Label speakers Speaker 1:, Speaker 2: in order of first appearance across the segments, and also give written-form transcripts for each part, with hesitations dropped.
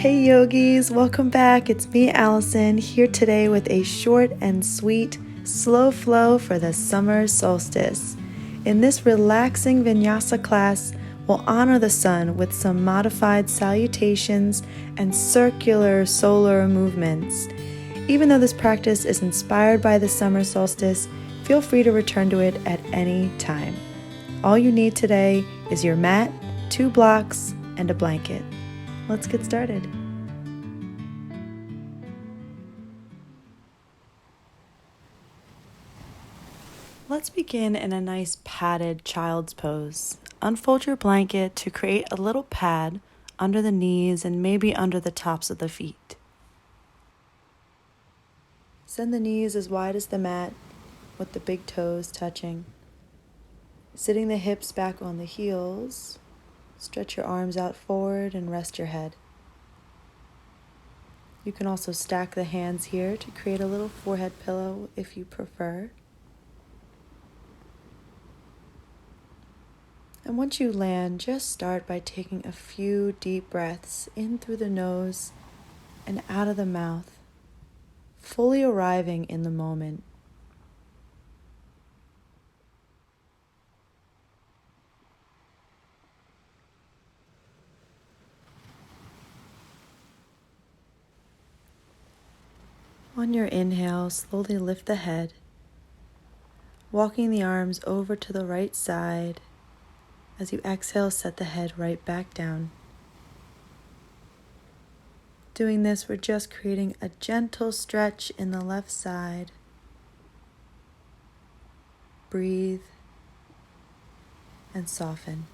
Speaker 1: Hey yogis, welcome back. It's me, Allison, here today with a short and sweet slow flow for the summer solstice. In this relaxing vinyasa class, we'll honor the sun with some modified salutations and circular solar movements. Even though this practice is inspired by the summer solstice, feel free to return to it at any time. All you need today is your mat, 2 blocks, and a blanket. Let's get started. Let's begin in a nice padded child's pose. Unfold your blanket to create a little pad under the knees and maybe under the tops of the feet. Send the knees as wide as the mat with the big toes touching. Sitting the hips back on the heels, stretch your arms out forward and rest your head. You can also stack the hands here to create a little forehead pillow if you prefer. And once you land, just start by taking a few deep breaths in through the nose and out of the mouth, fully arriving in the moment. On your inhale, slowly lift the head, walking the arms over to the right side. As you exhale, set the head right back down. Doing this, we're just creating a gentle stretch in the left side. Breathe and soften.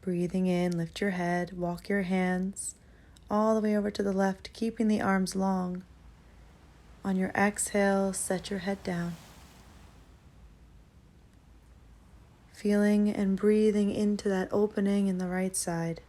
Speaker 1: Breathing in, lift your head, walk your hands all the way over to the left, keeping the arms long. On your exhale, set your head down. Feeling and breathing into that opening in the right side.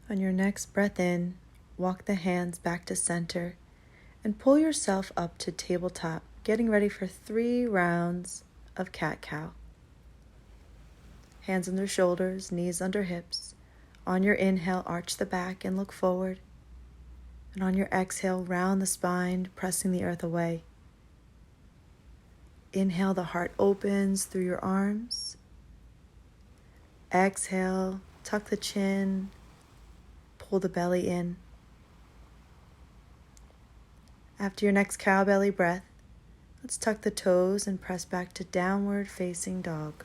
Speaker 1: On your next breath in, walk the hands back to center and pull yourself up to tabletop, getting ready for 3 rounds of cat-cow. Hands under shoulders, knees under hips. On your inhale, arch the back and look forward. And on your exhale, round the spine, pressing the earth away. Inhale, the heart opens through your arms. Exhale, tuck the chin, pull the belly in. After your next cow belly breath, let's tuck the toes and press back to downward facing dog.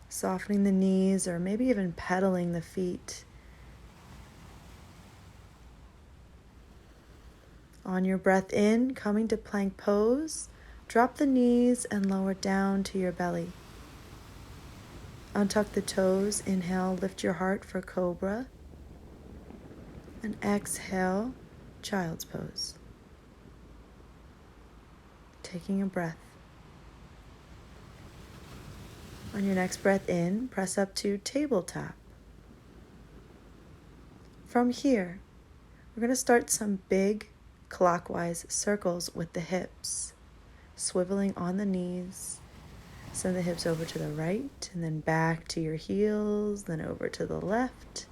Speaker 1: Softening the knees or maybe even pedaling the feet. On your breath in, coming to plank pose, drop the knees and lower down to your belly. Untuck the toes, inhale, lift your heart for cobra. And exhale, child's pose. Taking a breath. On your next breath in, press up to tabletop. From here, we're going to start some big clockwise circles with the hips, swiveling on the knees. Send the hips over to the right and then back to your heels, then over to the left.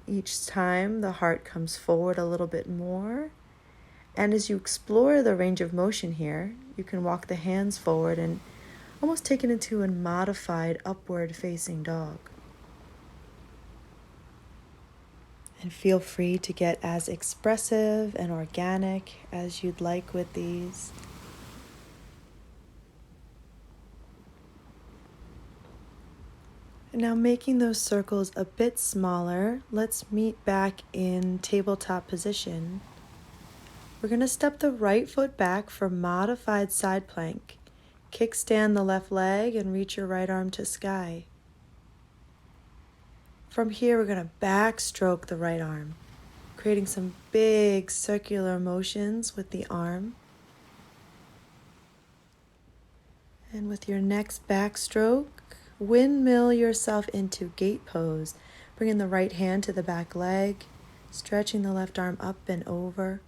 Speaker 1: Each time the heart comes forward a little bit more. And as you explore the range of motion here, you can walk the hands forward and almost take it into a modified upward facing dog. And feel free to get as expressive and organic as you'd like with these. And now making those circles a bit smaller, let's meet back in tabletop position. We're going to step the right foot back for modified side plank, Kickstand the left leg and reach your right arm to sky. From here, we're going to backstroke the right arm, creating some big circular motions with the arm. And with your next backstroke, windmill yourself into gate pose, bringing the right hand to the back leg, stretching the left arm up and over.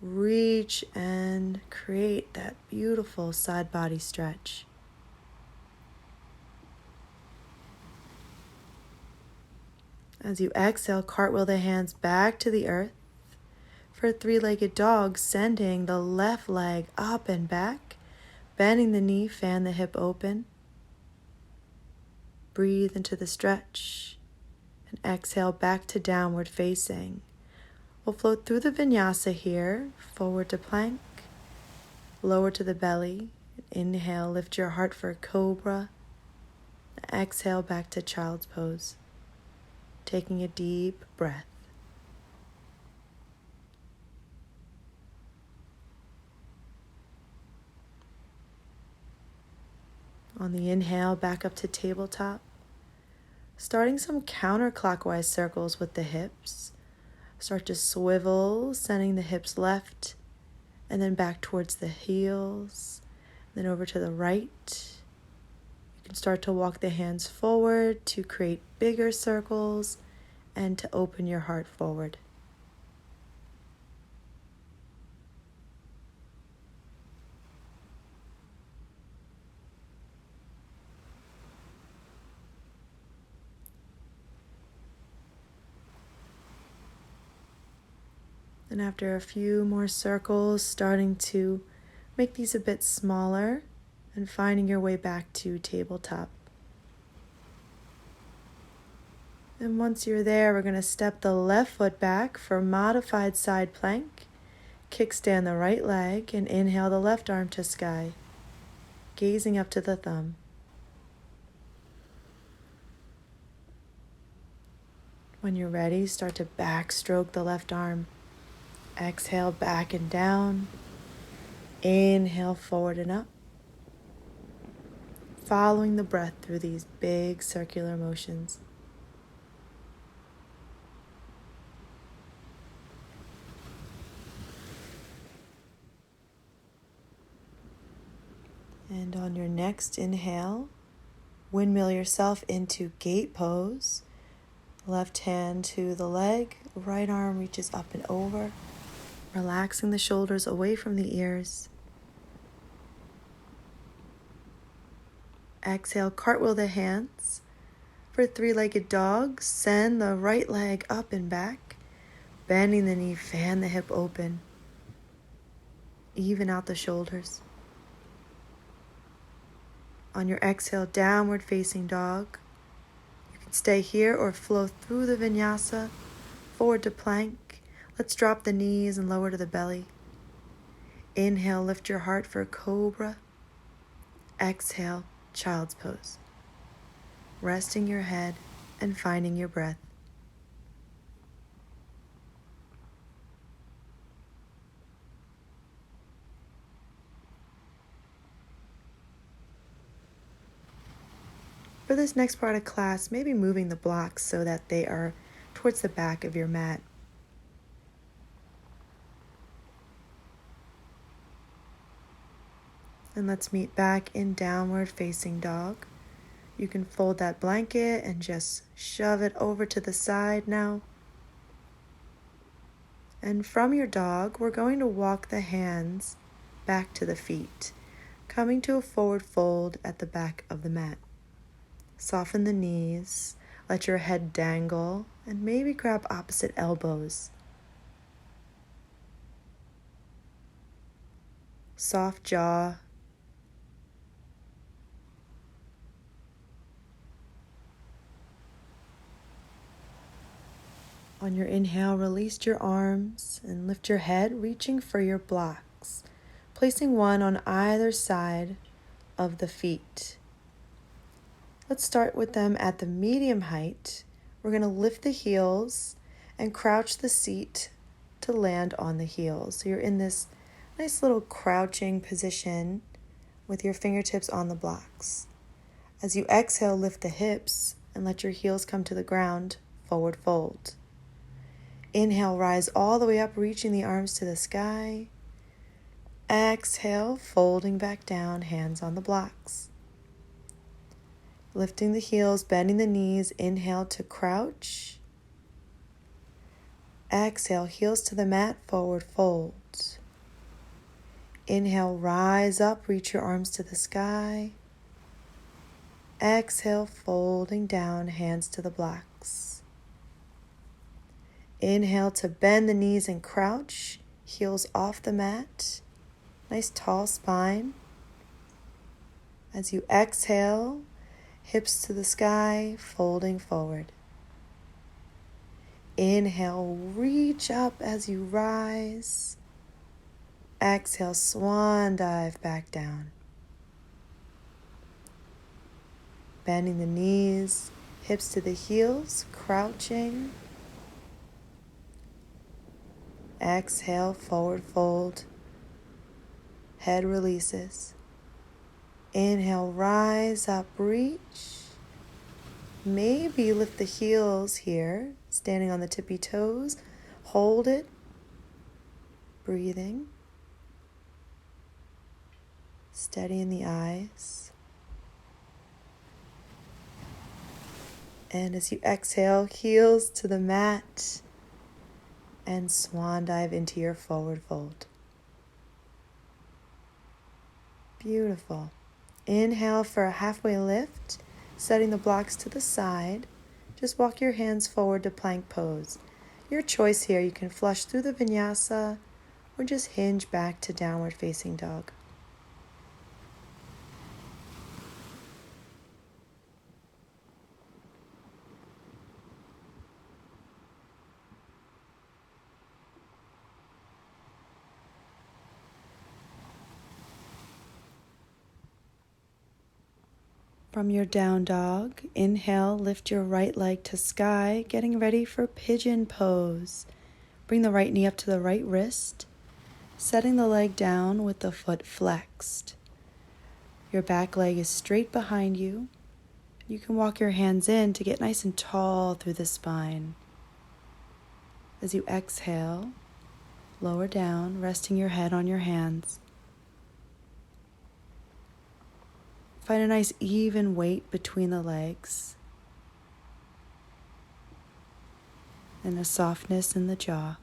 Speaker 1: Reach and create that beautiful side body stretch. As you exhale, cartwheel the hands back to the earth. For a three-legged dog, sending the left leg up and back, bending the knee, fan the hip open. Breathe into the stretch and exhale back to downward facing. We'll float through the vinyasa here, forward to plank, lower to the belly. Inhale, lift your heart for cobra. Exhale back to child's pose, taking a deep breath. On the inhale, back up to tabletop, starting some counterclockwise circles with the hips. Start to swivel, sending the hips left, and then back towards the heels, then over to the right. You can start to walk the hands forward to create bigger circles and to open your heart forward. And after a few more circles, starting to make these a bit smaller and finding your way back to tabletop. And once you're there, we're going to step the left foot back for modified side plank. Kickstand the right leg and inhale the left arm to sky, gazing up to the thumb. When you're ready, start to backstroke the left arm. Exhale back and down. Inhale forward and up. Following the breath through these big circular motions. And on your next inhale, windmill yourself into gate pose. Left hand to the leg, right arm reaches up and over. Relaxing the shoulders away from the ears. Exhale, cartwheel the hands. For three-legged dog, send the right leg up and back. Bending the knee, fan the hip open. Even out the shoulders. On your exhale, downward facing dog. You can stay here or flow through the vinyasa, forward to plank. Let's drop the knees and lower to the belly. Inhale, lift your heart for cobra. Exhale, child's pose. Resting your head and finding your breath. For this next part of class, maybe moving the blocks so that they are towards the back of your mat. And let's meet back in downward facing dog. You can fold that blanket and just shove it over to the side now. And from your dog, we're going to walk the hands back to the feet, coming to a forward fold at the back of the mat. Soften the knees, let your head dangle, and maybe grab opposite elbows. Soft jaw. On your inhale, release your arms and lift your head, reaching for your blocks, placing one on either side of the feet. Let's start with them at the medium height. We're going to lift the heels and crouch the seat to land on the heels. So you're in this nice little crouching position with your fingertips on the blocks. As you exhale, lift the hips and let your heels come to the ground, forward fold. Inhale, rise all the way up, reaching the arms to the sky. Exhale, folding back down, hands on the blocks. Lifting the heels, bending the knees, inhale to crouch. Exhale, heels to the mat, forward fold. Inhale, rise up, reach your arms to the sky. Exhale, folding down, hands to the blocks. Inhale to bend the knees and crouch, heels off the mat. Nice tall spine. As you exhale, hips to the sky, folding forward. Inhale, reach up as you rise. Exhale, swan dive back down. Bending the knees, hips to the heels, crouching. Exhale, forward fold. Head releases. Inhale, rise up, reach. Maybe lift the heels here, standing on the tippy toes. Hold it. Breathing. Steady in the eyes. And as you exhale, heels to the mat and swan dive into your forward fold. Beautiful. Inhale for a halfway lift, setting the blocks to the side. Just walk your hands forward to plank pose. Your choice here, you can flush through the vinyasa or just hinge back to downward facing dog. From your down dog, inhale, lift your right leg to sky, getting ready for pigeon pose. Bring the right knee up to the right wrist, setting the leg down with the foot flexed. Your back leg is straight behind you. You can walk your hands in to get nice and tall through the spine. As you exhale, lower down, resting your head on your hands. Find a nice even weight between the legs and a softness in the jaw.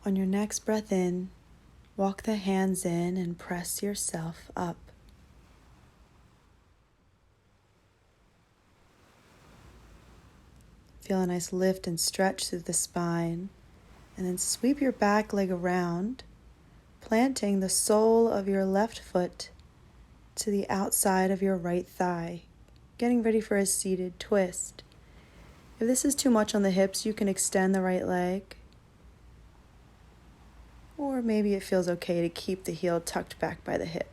Speaker 1: On your next breath in, walk the hands in and press yourself up. Feel a nice lift and stretch through the spine, and then sweep your back leg around, planting the sole of your left foot to the outside of your right thigh, getting ready for a seated twist. If this is too much on the hips, you can extend the right leg. Or maybe it feels okay to keep the heel tucked back by the hip.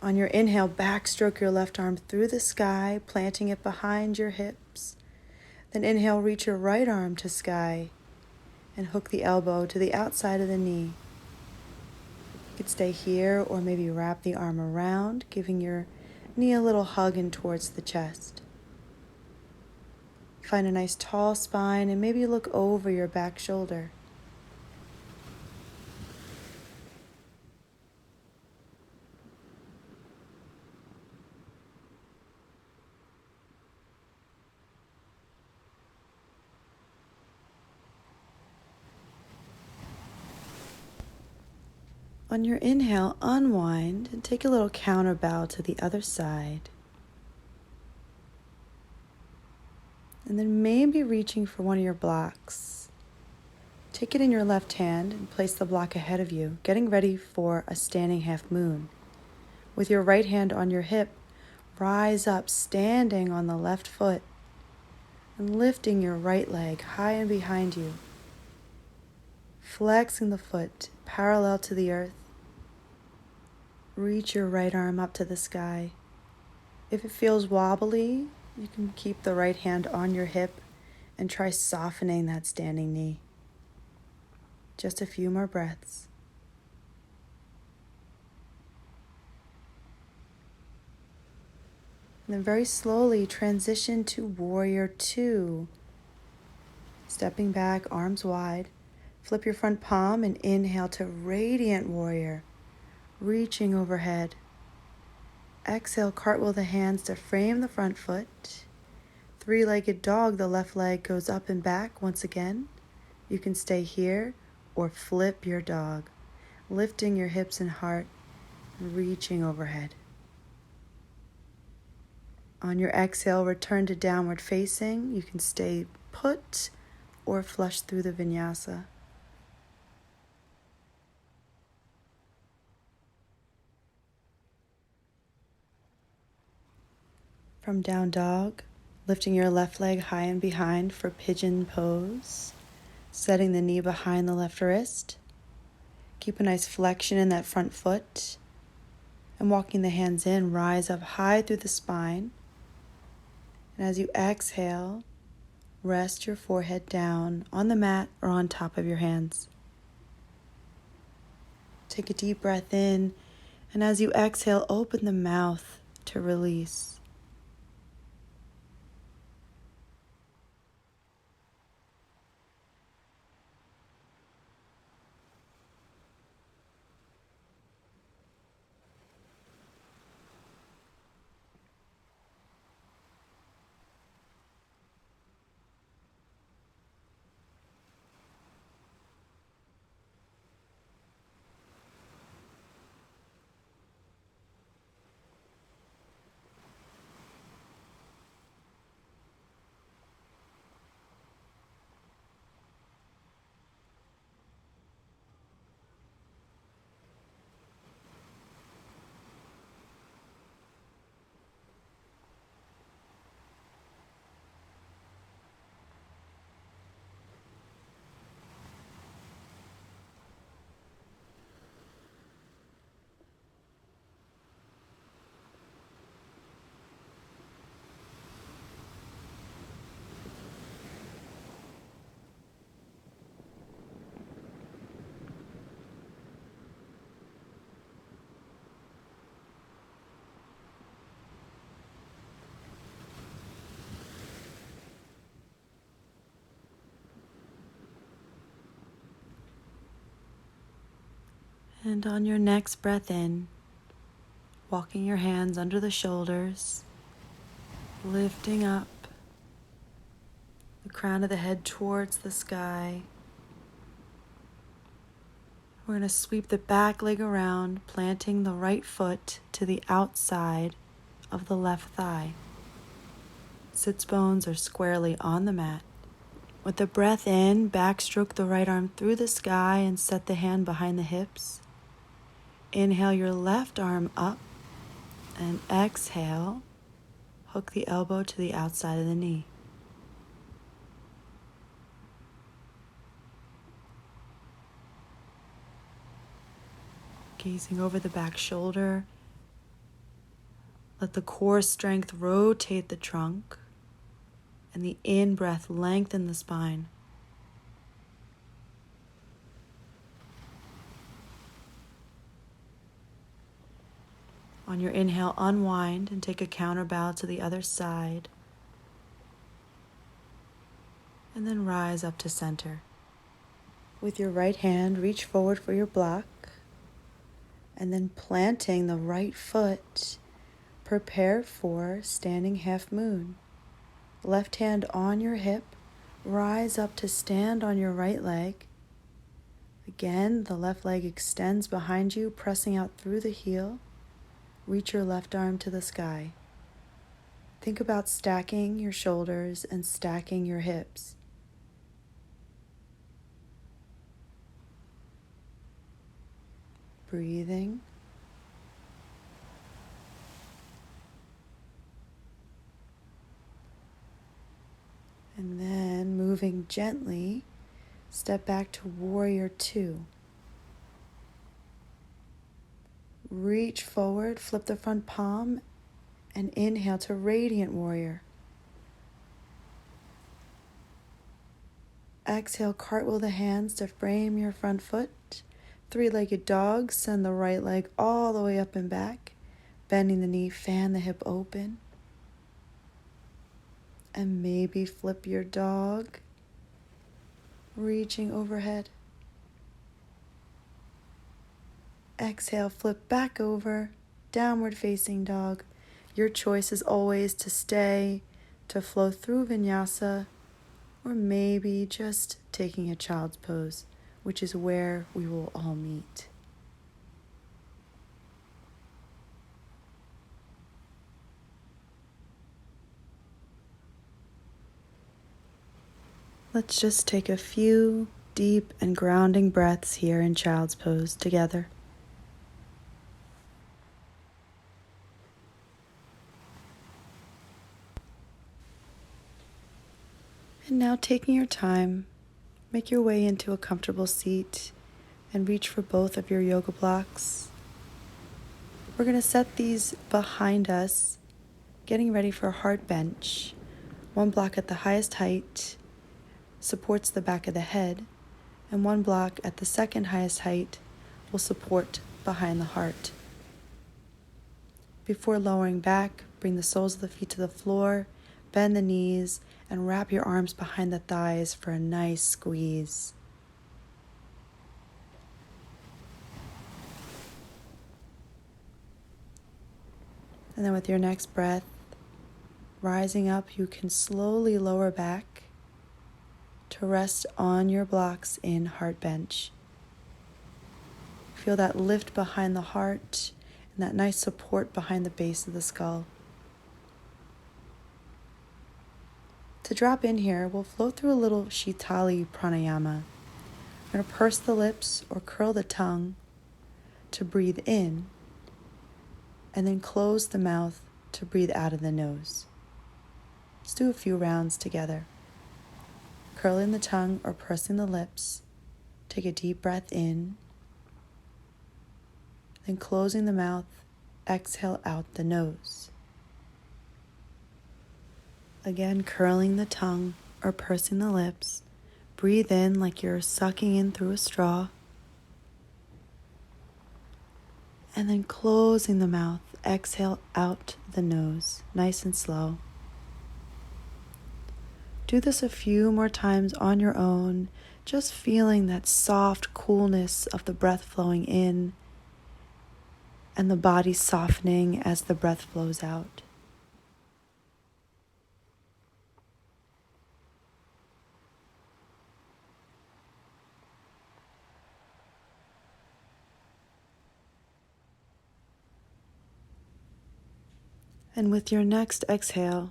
Speaker 1: On your inhale, backstroke your left arm through the sky, planting it behind your hips. Then inhale, reach your right arm to sky and hook the elbow to the outside of the knee. You could stay here or maybe wrap the arm around, giving your knee a little hug in towards the chest. Find a nice tall spine and maybe look over your back shoulder. On your inhale, unwind and take a little counter bow to the other side. And then maybe reaching for one of your blocks. Take it in your left hand and place the block ahead of you, getting ready for a standing half moon. With your right hand on your hip, rise up, standing on the left foot and lifting your right leg high and behind you. Flexing the foot parallel to the earth. Reach your right arm up to the sky. If it feels wobbly, you can keep the right hand on your hip and try softening that standing knee. Just a few more breaths. And then very slowly transition to Warrior 2. Stepping back, arms wide. Flip your front palm and inhale to Radiant Warrior, reaching overhead. Exhale, cartwheel the hands to frame the front foot. Three-legged dog, the left leg goes up and back once again. You can stay here or flip your dog, lifting your hips and heart, reaching overhead. On your exhale, return to downward facing. You can stay put or flush through the vinyasa. From down dog, lifting your left leg high and behind for pigeon pose, setting the knee behind the left wrist. Keep a nice flexion in that front foot, and walking the hands in, rise up high through the spine. And as you exhale, rest your forehead down on the mat or on top of your hands. Take a deep breath in, and as you exhale, open the mouth to release. And on your next breath in, walking your hands under the shoulders, lifting up the crown of the head towards the sky. We're going to sweep the back leg around, planting the right foot to the outside of the left thigh. Sits bones are squarely on the mat. With the breath in, backstroke the right arm through the sky and set the hand behind the hips. Inhale your left arm up, and exhale, hook the elbow to the outside of the knee. Gazing over the back shoulder, let the core strength rotate the trunk, and the in-breath lengthen the spine. On your inhale, unwind and take a counter bow to the other side. And then rise up to center. With your right hand, reach forward for your block. And then planting the right foot, prepare for standing half moon. Left hand on your hip, rise up to stand on your right leg. Again, the left leg extends behind you, pressing out through the heel. Reach your left arm to the sky. Think about stacking your shoulders and stacking your hips. Breathing. And then moving gently, step back to warrior two. Reach forward, flip the front palm, and inhale to radiant warrior. Exhale, cartwheel the hands to frame your front foot. Three-legged dog, send the right leg all the way up and back. Bending the knee, fan the hip open. And maybe flip your dog, reaching overhead. Exhale, flip back over, downward facing dog. Your choice is always to stay, to flow through vinyasa, or maybe just taking a child's pose, which is where we will all meet. Let's just take a few deep and grounding breaths here in child's pose together. And now, taking your time, make your way into a comfortable seat and reach for both of your yoga blocks. We're going to set these behind us, getting ready for a heart bench. One block at the highest height supports the back of the head, and one block at the second highest height will support behind the heart. Before lowering back, bring the soles of the feet to the floor, bend the knees, and wrap your arms behind the thighs for a nice squeeze. And then with your next breath, rising up, you can slowly lower back to rest on your blocks in heart bench. Feel that lift behind the heart and that nice support behind the base of the skull. To drop in here, we'll flow through a little Shitali pranayama. We're going to purse the lips or curl the tongue to breathe in, and then close the mouth to breathe out of the nose. Let's do a few rounds together. Curling the tongue or pursing the lips, take a deep breath in, then closing the mouth, exhale out the nose. Again, curling the tongue or pursing the lips, breathe in like you're sucking in through a straw, and then closing the mouth, exhale out the nose, nice and slow. Do this a few more times on your own, just feeling that soft coolness of the breath flowing in and the body softening as the breath flows out. And with your next exhale,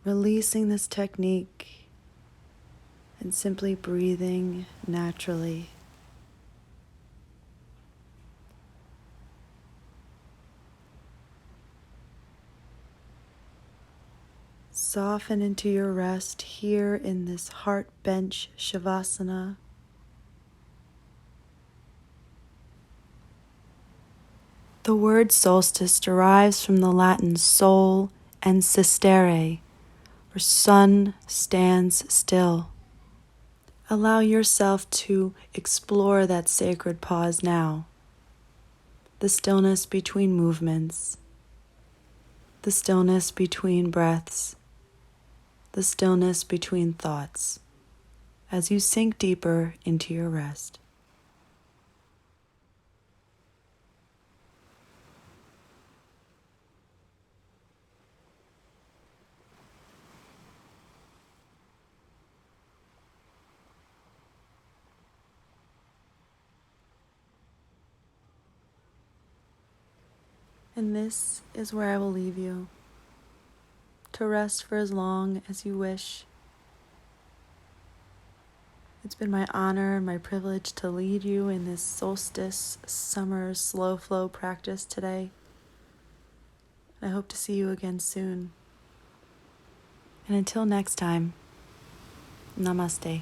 Speaker 1: releasing this technique and simply breathing naturally. Soften into your rest here in this heart bench shavasana. The word solstice derives from the Latin sol and sistere, or sun stands still. Allow yourself to explore that sacred pause now. The stillness between movements, the stillness between breaths, the stillness between thoughts, as you sink deeper into your rest. And this is where I will leave you, to rest for as long as you wish. It's been my honor and my privilege to lead you in this solstice summer slow flow practice today. I hope to see you again soon. And until next time, namaste.